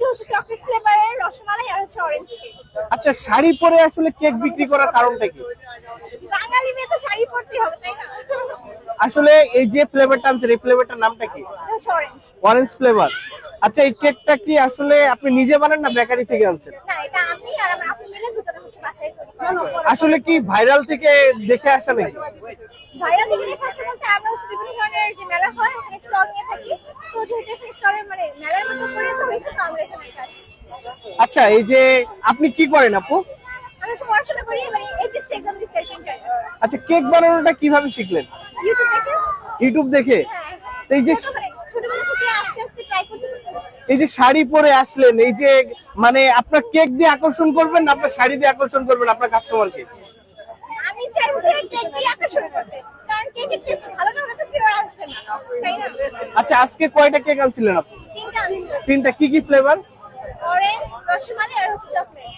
আজকে হচ্ছে চকলেট ফ্লেভারের রসমালাই আর হচ্ছে অরেঞ্জ কেক। আচ্ছা, শাড়ি পরে আসলে কেক বিক্রি করার কারণটা কি? বাঙালি মেয়ে তো শাড়ি পরতেই হবে, তাই না? আসলে এই যে ফ্লেভারটা আনছেন, এই ফ্লেভারটার নামটা কি? এটা হচ্ছে অরেঞ্জ। Orange flavour. আচ্ছা, এই কেকটা কি আসলে আপনি নিজে বানান না বেকারি থেকে আনছেন? না, এটা আমি আর আমার আপু মিলে দুজনে হচ্ছে বাসায় করি। আসলে কি ভাইরাল থেকে দেখে আসা নাকি? ভাইরাল থেকে দেখে আসে বলতে আমরা হচ্ছে বিভিন্ন ধরনের যে মেলা হয় ওখানে স্টল নিয়ে থাকি। তো যেহেতু এখানে স্টলের মানে মেলার মতো করে তো হয়েছে, তো আমরা এখানে আসি। আচ্ছা, এই যে আপনি কি করেন আপু? আমি হচ্ছে পড়াশোনা করি, এবার এইচএসসি এক্সাম দিচ্ছি ইন্টার। আচ্ছা, কেক বানানোটা কিভাবে শিখলেন? ইউটিউব দেখে। ইউটিউব দেখে? হ্যাঁ, তো এই যে ছোটবেলা থেকে আস্তে আস্তে ট্রাই করতে করতে। এই যে শাড়ি পরে আসলেন, এই যে মানে আপনার কেক দিয়ে আকর্ষণ করবেন না আপনার শাড়ি দিয়ে আকর্ষণ করবেন আপনার কাস্টমারকে? আমি চাই যে কেক দিয়ে আকর্ষণ করতে, কারণ কেকের টেস্ট ভালো না হলে তো কেউ আর আসবে না, তাই না? আচ্ছা, আজকে কয়টা কেক আনছিলেন আপনি? তিনটা আনছি। তিনটা। কি কি ফ্লেভার? অরেঞ্জ, রসমালাই আর হচ্ছে চকলেট।